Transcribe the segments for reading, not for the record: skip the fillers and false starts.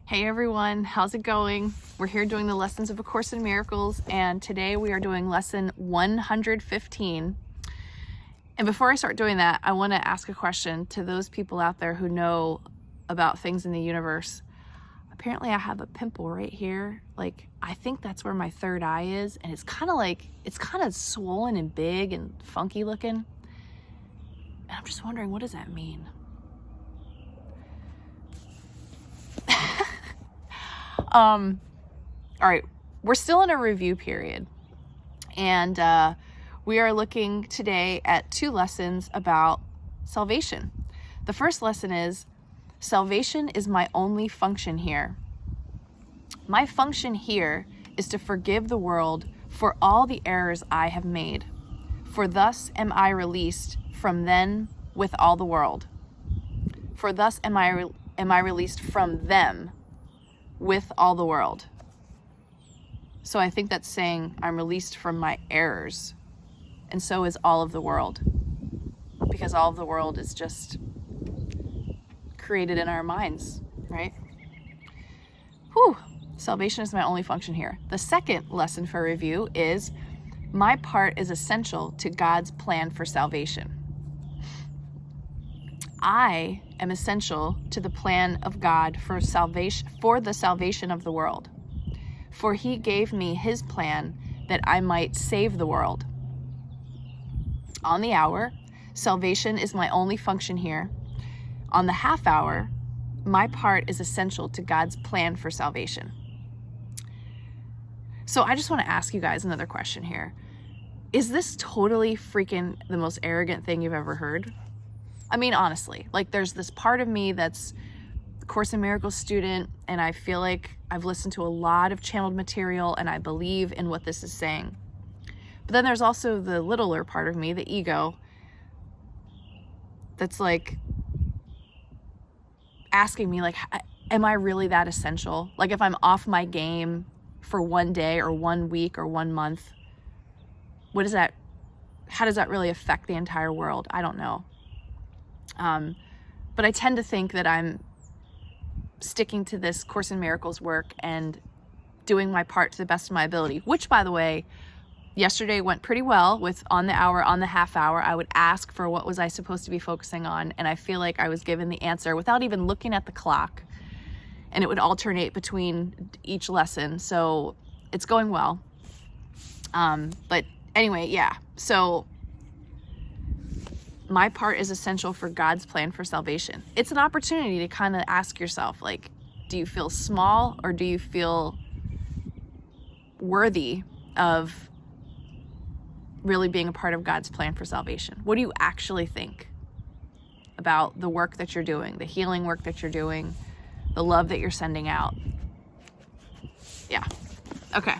Hey everyone, how's it going? We're here doing the Lessons of A Course in Miracles, and today we are doing lesson 115. And before I start doing that, I want to ask a question to those people out there who know about things in the universe. Apparently I have a pimple right here. I think that's where my third eye is, and it's kind of swollen and big and funky looking. And I'm just wondering, what does that mean? All right, we're still in a review period, and we are looking today at two lessons about salvation. The first lesson is, salvation is my only function here. My function here is to forgive the world for all the errors I have made, for thus am I released from them with all the world. For thus am I released from them with all the world. So I think that's saying I'm released from my errors, and so is all of the world, because all of the world is just created in our minds, right? Whew. Salvation is my only function here. The second lesson for review is, my part is essential to God's plan for salvation. I am essential to the plan of God for salvation, for the salvation of the world. For he gave me his plan that I might save the world. On the hour, salvation is my only function here. On the half hour, my part is essential to God's plan for salvation. So I just want to ask you guys another question here. Is this totally freaking the most arrogant thing you've ever heard? I mean, honestly, there's this part of me that's a Course in Miracles student, and I feel like I've listened to a lot of channeled material, and I believe in what this is saying. But then there's also the littler part of me, the ego, that's asking me, am I really that essential? If I'm off my game for one day or 1 week or 1 month, how does that really affect the entire world? I don't know. But I tend to think that I'm sticking to this Course in Miracles work and doing my part to the best of my ability, which, by the way, yesterday went pretty well with on the hour, on the half hour. I would ask for what was I supposed to be focusing on, and I feel like I was given the answer without even looking at the clock, and it would alternate between each lesson, so it's going well. But anyway, yeah, so my part is essential for God's plan for salvation. It's an opportunity to kind of ask yourself, do you feel small, or do you feel worthy of really being a part of God's plan for salvation? What do you actually think about the work that you're doing, the healing work that you're doing, the love that you're sending out? Yeah. Okay.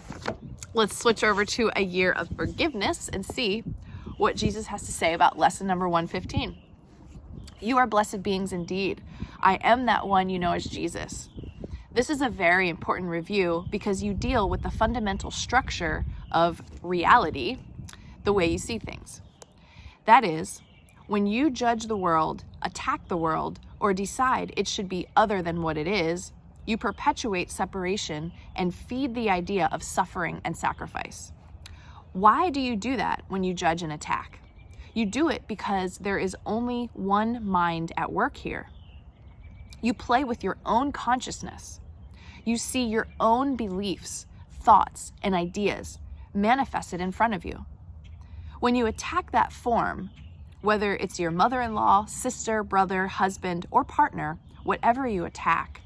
Let's switch over to a year of forgiveness and see what Jesus has to say about lesson number 115. You are blessed beings indeed. I am that one you know as Jesus. This is a very important review because you deal with the fundamental structure of reality, the way you see things. That is, when you judge the world, attack the world, or decide it should be other than what it is, you perpetuate separation and feed the idea of suffering and sacrifice. Why do you do that when you judge and attack? You do it because there is only one mind at work here. You play with your own consciousness. You see your own beliefs, thoughts, and ideas manifested in front of you. When you attack that form, whether it's your mother-in-law, sister, brother, husband, or partner, whatever you attack,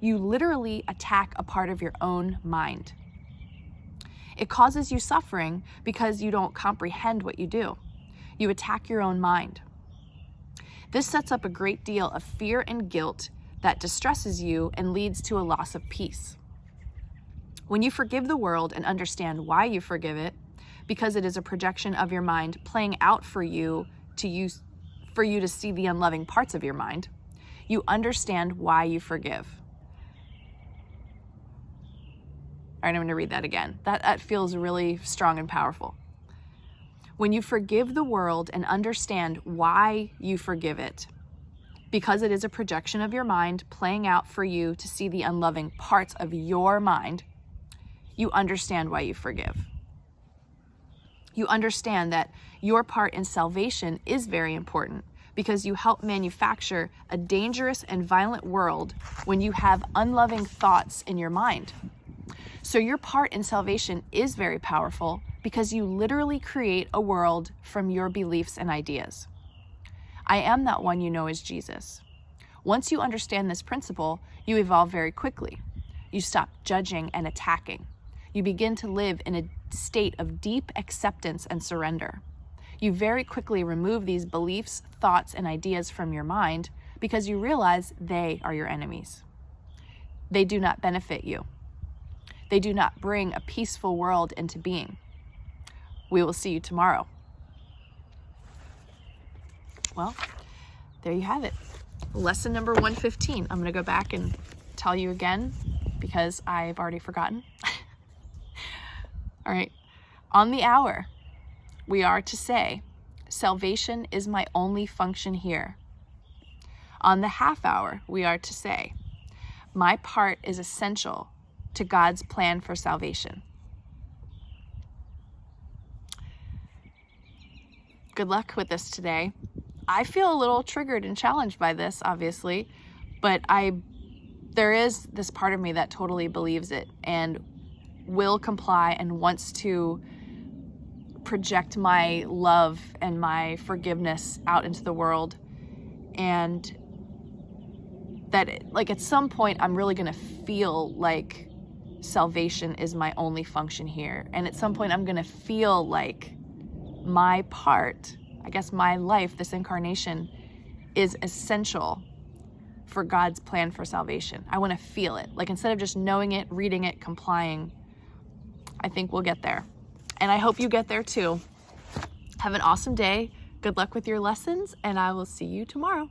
you literally attack a part of your own mind. It causes you suffering because you don't comprehend what you do. You attack your own mind. This sets up a great deal of fear and guilt that distresses you and leads to a loss of peace. When you forgive the world and understand why you forgive it, because it is a projection of your mind playing out for you to see the unloving parts of your mind, you understand why you forgive. All right, I'm going to read that again. That feels really strong and powerful. When you forgive the world and understand why you forgive it, because it is a projection of your mind playing out for you to see the unloving parts of your mind, you understand why you forgive. You understand that your part in salvation is very important because you help manufacture a dangerous and violent world when you have unloving thoughts in your mind. So your part in salvation is very powerful because you literally create a world from your beliefs and ideas. I am that one you know as Jesus. Once you understand this principle, you evolve very quickly. You stop judging and attacking. You begin to live in a state of deep acceptance and surrender. You very quickly remove these beliefs, thoughts, and ideas from your mind because you realize they are your enemies. They do not benefit you. They do not bring a peaceful world into being. We will see you tomorrow. Well, there you have it. Lesson number 115. I'm going to go back and tell you again because I've already forgotten. All right. On the hour, we are to say, salvation is my only function here. On the half hour, we are to say, my part is essential to God's plan for salvation. Good luck with this today. I feel a little triggered and challenged by this, obviously, but there is this part of me that totally believes it and will comply and wants to project my love and my forgiveness out into the world. And that, at some point, I'm really going to feel like salvation is my only function here. And at some point, I'm going to feel like my part, I guess my life, this incarnation, is essential for God's plan for salvation. I want to feel it. Instead of just knowing it, reading it, complying, I think we'll get there. And I hope you get there too. Have an awesome day. Good luck with your lessons, and I will see you tomorrow.